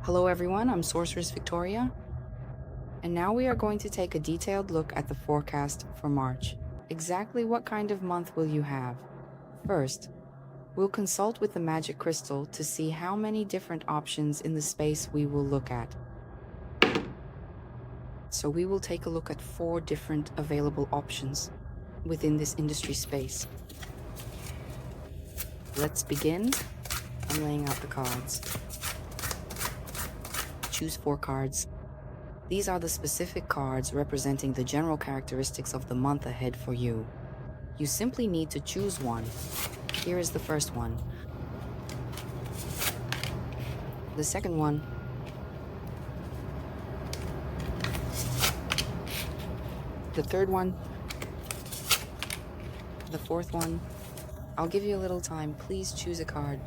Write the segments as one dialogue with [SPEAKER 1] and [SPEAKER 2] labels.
[SPEAKER 1] Hello everyone, I'm Sorceress Victoria, and now we are going to take a detailed look at the forecast for March. Exactly what kind of month will you have? First, we'll consult with the magic crystal to see how many different options in the space we will look at. So we will take a look at 4 different available options within this industry space. Let's begin. I'm laying out the cards. Choose 4 cards. These are the specific cards representing the general characteristics of the month ahead for you. You simply need to choose one. Here is the first one. The second one. The third one. The fourth one. I'll give you a little time. Please choose a card.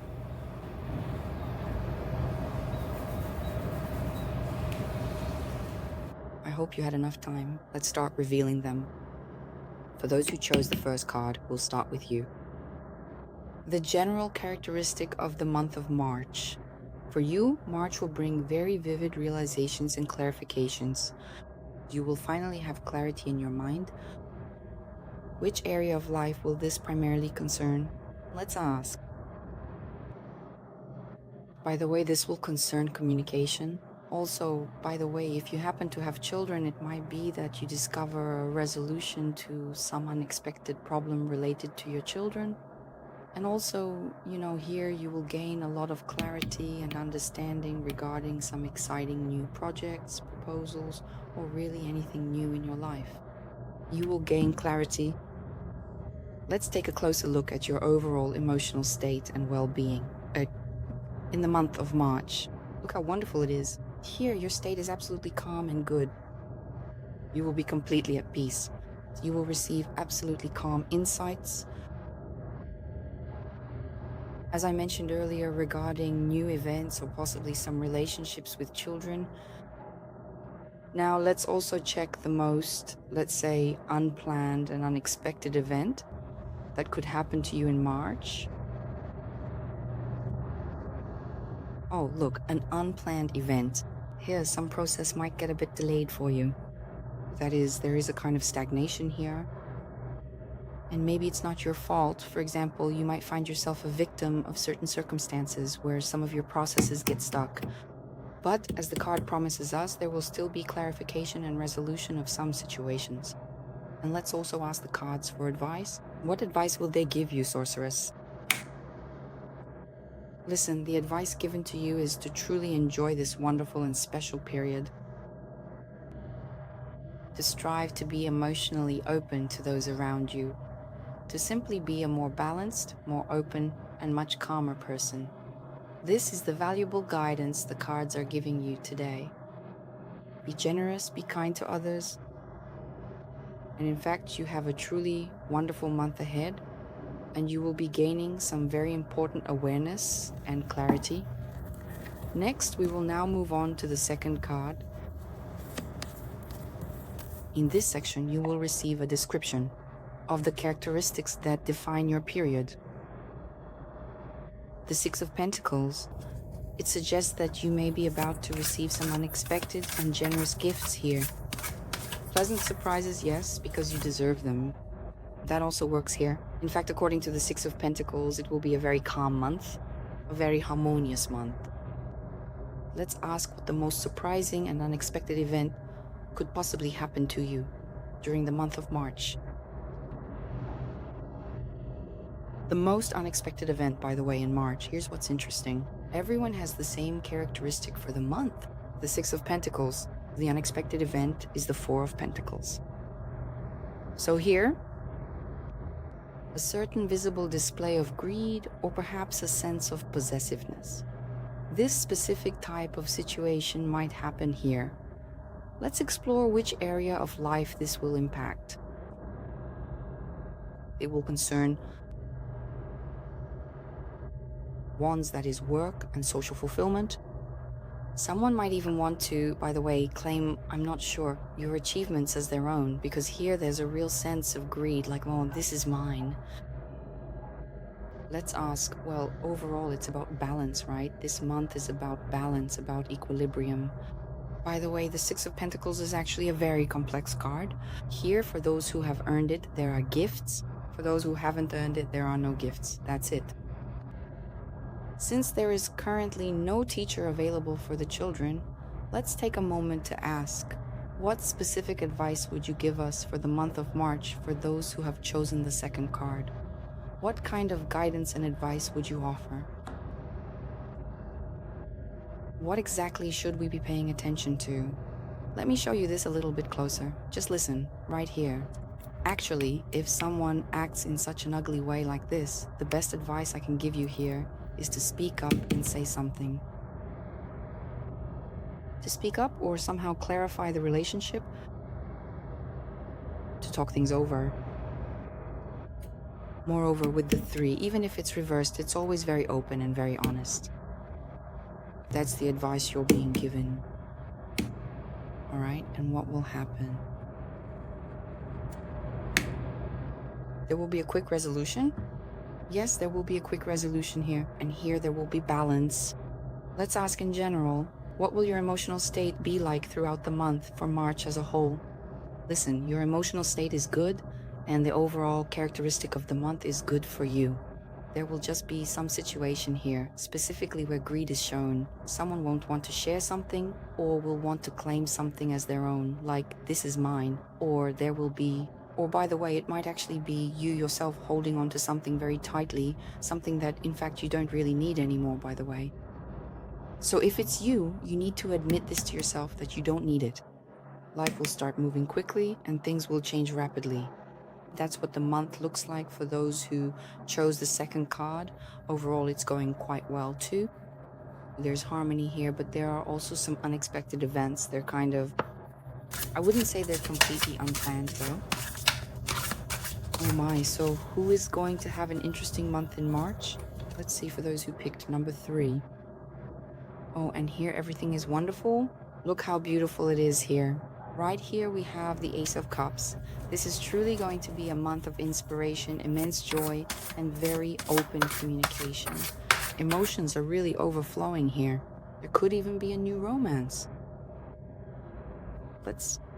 [SPEAKER 1] I hope you had enough time. Let's start revealing them. For those who chose the first card, we'll start with you. The general characteristic of the month of March. For you, March will bring very vivid realizations and clarifications. You will finally have clarity in your mind. Which area of life will this primarily concern? Let's ask. By the way, this will concern communication. Also, by the way, if you happen to have children, it might be that you discover a resolution to some unexpected problem related to your children. And also, here you will gain a lot of clarity and understanding regarding some exciting new projects, proposals, or really anything new in your life. You will gain clarity. Let's take a closer look at your overall emotional state and well-being in the month of March. Look how wonderful it is. Here, your state is absolutely calm and good. You will be completely at peace. You will receive absolutely calm insights. As I mentioned earlier regarding new events or possibly some relationships with children. Now let's also check the most, let's say, unplanned and unexpected event that could happen to you in March. Oh, look, an unplanned event. Here, some process might get a bit delayed for you. That is, there is a kind of stagnation here. And maybe it's not your fault. For example, you might find yourself a victim of certain circumstances where some of your processes get stuck. But, as the card promises us, there will still be clarification and resolution of some situations. And let's also ask the cards for advice. What advice will they give you, Sorceress? Listen, the advice given to you is to truly enjoy this wonderful and special period. To strive to be emotionally open to those around you. To simply be a more balanced, more open, and much calmer person. This is the valuable guidance the cards are giving you today. Be generous, be kind to others. And in fact, you have a truly wonderful month ahead, and you will be gaining some very important awareness and clarity. Next, we will now move on to the second card. In this section, you will receive a description of the characteristics that define your period. The Six of Pentacles. It suggests that you may be about to receive some unexpected and generous gifts here. Pleasant surprises, yes, because you deserve them. That also works here. In fact, according to the Six of Pentacles, it will be a very calm month, a very harmonious month. Let's ask what the most surprising and unexpected event could possibly happen to you during the month of March. The most unexpected event, by the way, in March, here's what's interesting. Everyone has the same characteristic for the month. The Six of Pentacles. The unexpected event is the Four of Pentacles. So here, a certain visible display of greed or perhaps a sense of possessiveness. This specific type of situation might happen here. Let's explore which area of life this will impact. It will concern ones, that is work and social fulfillment. Someone might even want to, by the way, claim, I'm not sure, your achievements as their own, because here there's a real sense of greed, like, oh, this is mine. Let's ask, well, overall, it's about balance, right? This month is about balance, about equilibrium. By the way, the Six of Pentacles is actually a very complex card. Here, for those who have earned it, there are gifts. For those who haven't earned it, there are no gifts. That's it. Since there is currently no teacher available for the children, let's take a moment to ask, what specific advice would you give us for the month of March for those who have chosen the second card? What kind of guidance and advice would you offer? What exactly should we be paying attention to? Let me show you this a little bit closer. Just listen, right here. Actually, if someone acts in such an ugly way like this, the best advice I can give you here is to speak up and say something. To speak up or somehow clarify the relationship, to talk things over. Moreover, with the 3, even if it's reversed, it's always very open and very honest. That's the advice you're being given. All right, and what will happen? There will be a quick resolution. Yes, there will be a quick resolution here, and here there will be balance. Let's ask in general, what will your emotional state be like throughout the month for March as a whole? Listen, your emotional state is good, and the overall characteristic of the month is good for you. There will just be some situation here, specifically where greed is shown. Someone won't want to share something, or will want to claim something as their own, like, this is mine, or there will be, or by the way, it might actually be you yourself holding on to something very tightly, something that in fact you don't really need anymore, by the way. So if it's you, you need to admit this to yourself that you don't need it. Life will start moving quickly and things will change rapidly. That's what the month looks like for those who chose the second card. Overall, it's going quite well too. There's harmony here, but there are also some unexpected events. They're kind of, I wouldn't say they're completely unplanned though. Oh my, so who is going to have an interesting month in March? Let's see for those who picked number 3. Oh, and here everything is wonderful. Look how beautiful it is here. Right here we have the Ace of Cups. This is truly going to be a month of inspiration, immense joy, and very open communication. Emotions are really overflowing here. There could even be a new romance.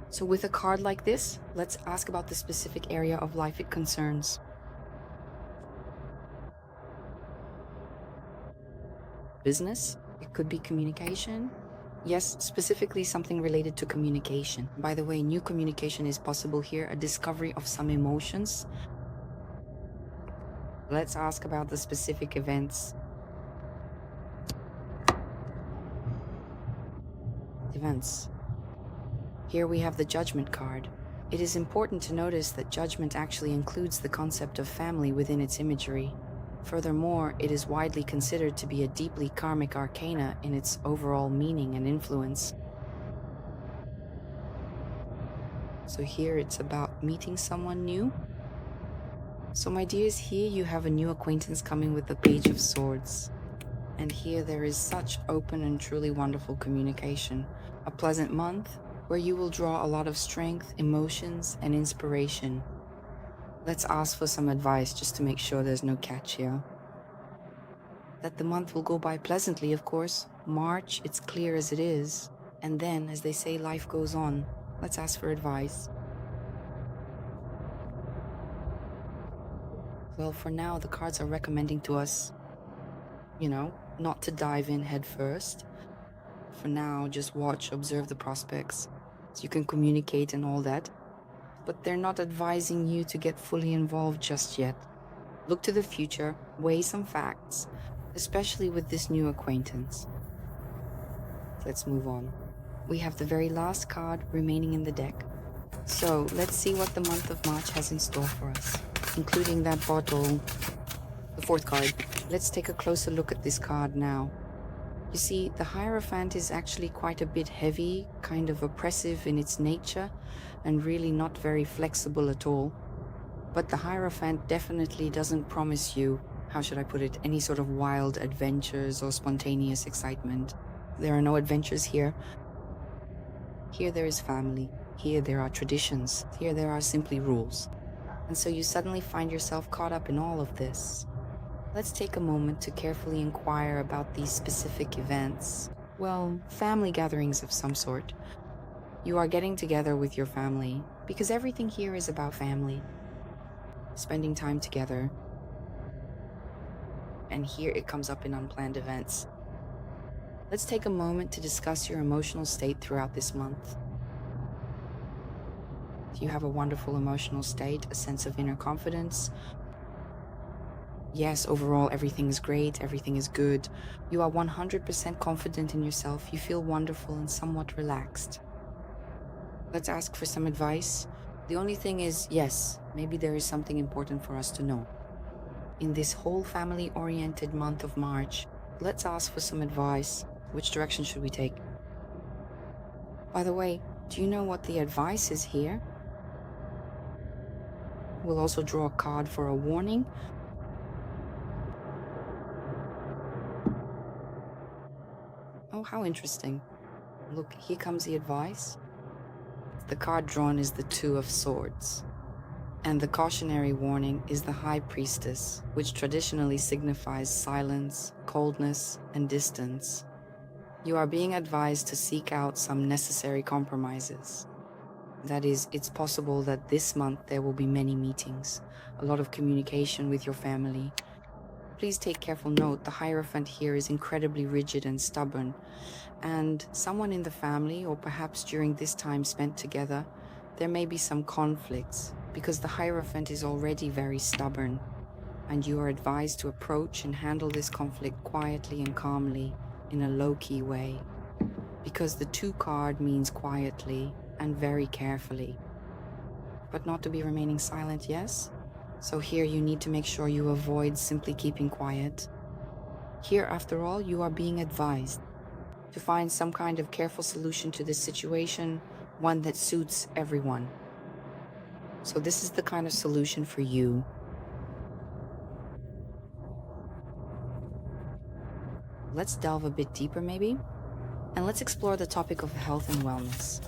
[SPEAKER 1] So with a card like this, let's ask about the specific area of life it concerns. Business? It could be communication. Yes, specifically something related to communication. By the way, new communication is possible here, a discovery of some emotions. Let's ask about the specific events. Here we have the Judgment card. It is important to notice that Judgment actually includes the concept of family within its imagery. Furthermore, it is widely considered to be a deeply karmic arcana in its overall meaning and influence. So here it's about meeting someone new. So my dears, here you have a new acquaintance coming with the Page of Swords. And here there is such open and truly wonderful communication. A pleasant month where you will draw a lot of strength, emotions, and inspiration. Let's ask for some advice just to make sure there's no catch here. That the month will go by pleasantly, of course. March, it's clear as it is. And then, as they say, life goes on. Let's ask for advice. Well, for now, the cards are recommending to us, not to dive in head first. For now, just watch, observe the prospects, so you can communicate and all that. But they're not advising you to get fully involved just yet. Look to the future, weigh some facts, especially with this new acquaintance. Let's move on. We have the very last card remaining in the deck. So let's see what the month of March has in store for us, including that bottle. The 4th card. Let's take a closer look at this card now. You see, the Hierophant is actually quite a bit heavy, kind of oppressive in its nature, and really not very flexible at all. But the Hierophant definitely doesn't promise you, how should I put it, any sort of wild adventures or spontaneous excitement. There are no adventures here. Here there is family. Here there are traditions. Here there are simply rules. And so you suddenly find yourself caught up in all of this. Let's take a moment to carefully inquire about these specific events. Well, family gatherings of some sort. You are getting together with your family because everything here is about family, spending time together. And here it comes up in unplanned events. Let's take a moment to discuss your emotional state throughout this month. Do you have a wonderful emotional state, a sense of inner confidence? Yes, overall, everything is great, everything is good. You are 100% confident in yourself, you feel wonderful and somewhat relaxed. Let's ask for some advice. The only thing is, yes, maybe there is something important for us to know. In this whole family-oriented month of March, let's ask for some advice. Which direction should we take? By the way, do you know what the advice is here? We'll also draw a card for a warning. Oh, how interesting. Look, here comes the advice. The card drawn is the Two of Swords. And the cautionary warning is the High Priestess, which traditionally signifies silence, coldness, and distance. You are being advised to seek out some necessary compromises. That is, it's possible that this month there will be many meetings, a lot of communication with your family. Please take careful note, the Hierophant here is incredibly rigid and stubborn, and someone in the family, or perhaps during this time spent together, there may be some conflicts, because the Hierophant is already very stubborn, and you are advised to approach and handle this conflict quietly and calmly, in a low-key way, because the 2 card means quietly and very carefully. But not to be remaining silent, yes? So here you need to make sure you avoid simply keeping quiet. Here, after all, you are being advised to find some kind of careful solution to this situation, one that suits everyone. So this is the kind of solution for you. Let's delve a bit deeper maybe, and let's explore the topic of health and wellness.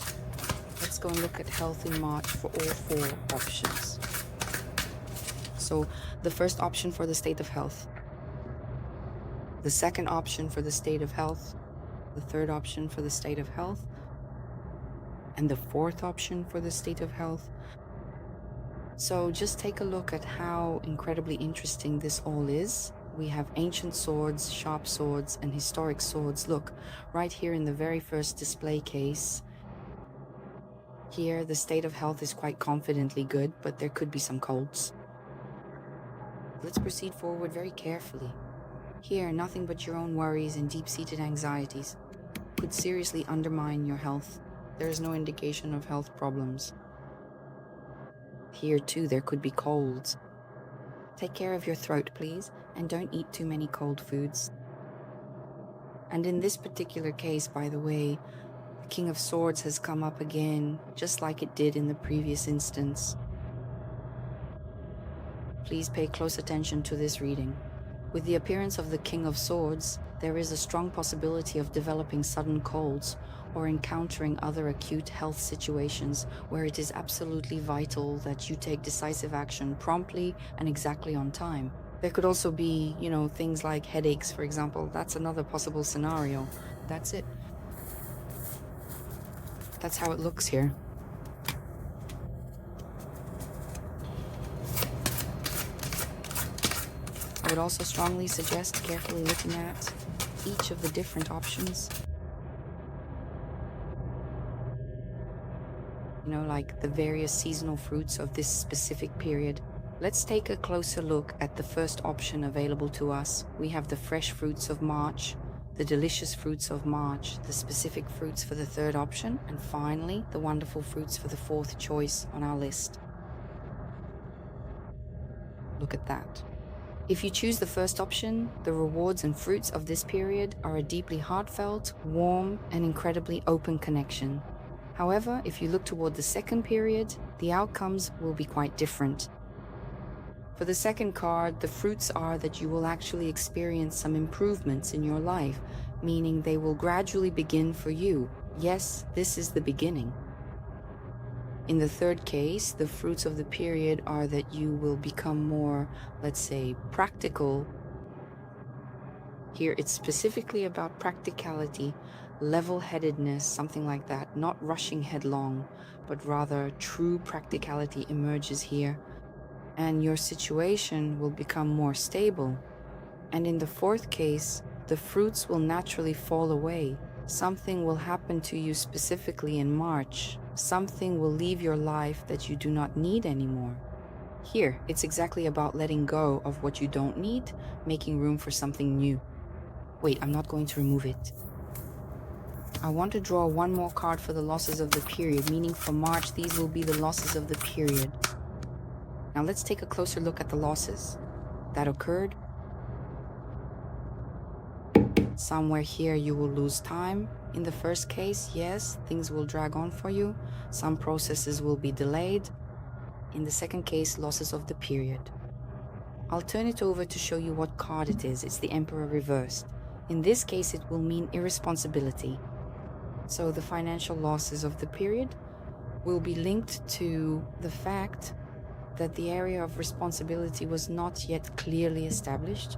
[SPEAKER 1] Let's go and look at health in March for all 4 options. So the first option for the state of health, the second option for the state of health, the third option for the state of health, and the fourth option for the state of health. So just take a look at how incredibly interesting this all is. We have ancient swords, sharp swords, and historic swords. Look, right here in the very first display case. Here, the state of health is quite confidently good, but there could be some colds. Let's proceed forward very carefully. Here, nothing but your own worries and deep-seated anxieties could seriously undermine your health. There is no indication of health problems. Here too, there could be colds. Take care of your throat, please, and don't eat too many cold foods. And in this particular case, by the way, the King of Swords has come up again, just like it did in the previous instance. Please pay close attention to this reading. With the appearance of the King of Swords, there is a strong possibility of developing sudden colds or encountering other acute health situations where it is absolutely vital that you take decisive action promptly and exactly on time. There could also be, things like headaches, for example. That's another possible scenario. That's it. That's how it looks here. I would also strongly suggest carefully looking at each of the different options. Like the various seasonal fruits of this specific period. Let's take a closer look at the first option available to us. We have the fresh fruits of March, the delicious fruits of March, the specific fruits for the third option, and finally, the wonderful fruits for the fourth choice on our list. Look at that. If you choose the first option, the rewards and fruits of this period are a deeply heartfelt, warm, and incredibly open connection. However, if you look toward the second period, the outcomes will be quite different. For the second card, the fruits are that you will actually experience some improvements in your life, meaning they will gradually begin for you. Yes, this is the beginning. In the third case, the fruits of the period are that you will become more, let's say, practical Here, it's specifically about practicality, level-headedness, something like that, not rushing headlong, but rather true practicality emerges here, and your situation will become more stable. And in the fourth case, the fruits will naturally fall away. Something will happen to you specifically in March. Something will leave your life that you do not need anymore. Here, it's exactly about letting go of what you don't need, making room for something new. Wait, I'm not going to remove it. I want to draw one more card for the losses of the period, meaning for March, these will be the losses of the period. Now let's take a closer look at the losses that occurred. Somewhere here you will lose time. In the first case, yes, things will drag on for you. Some processes will be delayed. In the second case, losses of the period. I'll turn it over to show you what card it is. It's the Emperor reversed. In this case, it will mean irresponsibility. So the financial losses of the period will be linked to the fact that the area of responsibility was not yet clearly established.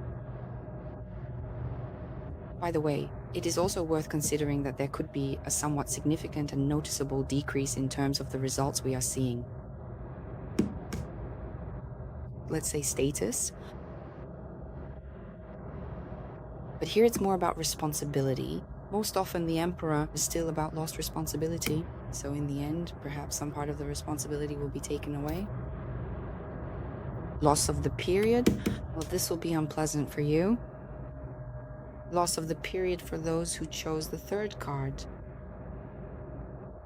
[SPEAKER 1] By the way, it is also worth considering that there could be a somewhat significant and noticeable decrease in terms of the results we are seeing. Let's say status. But here it's more about responsibility. Most often the Emperor is still about lost responsibility. So in the end, perhaps some part of the responsibility will be taken away. Loss of the period. Well, this will be unpleasant for you. Loss of the period for those who chose the third card.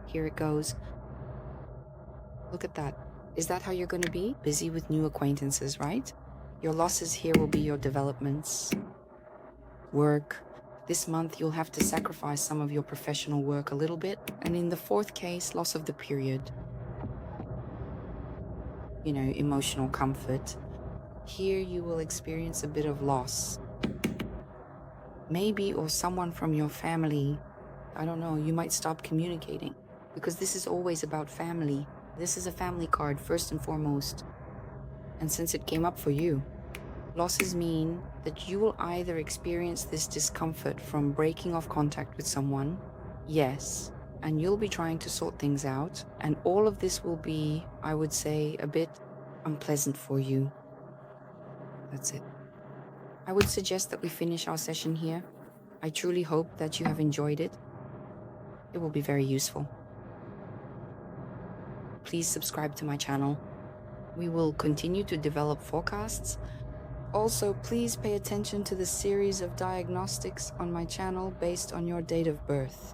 [SPEAKER 1] Here it goes. Look at that. Is that how you're going to be? Busy with new acquaintances, right? Your losses here will be your developments, work. This month you'll have to sacrifice some of your professional work a little bit. And in the fourth case, loss of the period. You know, emotional comfort. Here you will experience a bit of loss. Maybe, or someone from your family, I don't know, you might stop communicating. Because this is always about family. This is a family card, first and foremost. And since it came up for you, losses mean that you will either experience this discomfort from breaking off contact with someone, yes, and you'll be trying to sort things out, and all of this will be, I would say, a bit unpleasant for you. That's it. I would suggest that we finish our session here. I truly hope that you have enjoyed it. It will be very useful. Please subscribe to my channel. We will continue to develop forecasts. Also, please pay attention to the series of diagnostics on my channel based on your date of birth.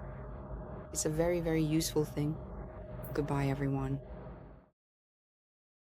[SPEAKER 1] It's a very, very useful thing. Goodbye, everyone.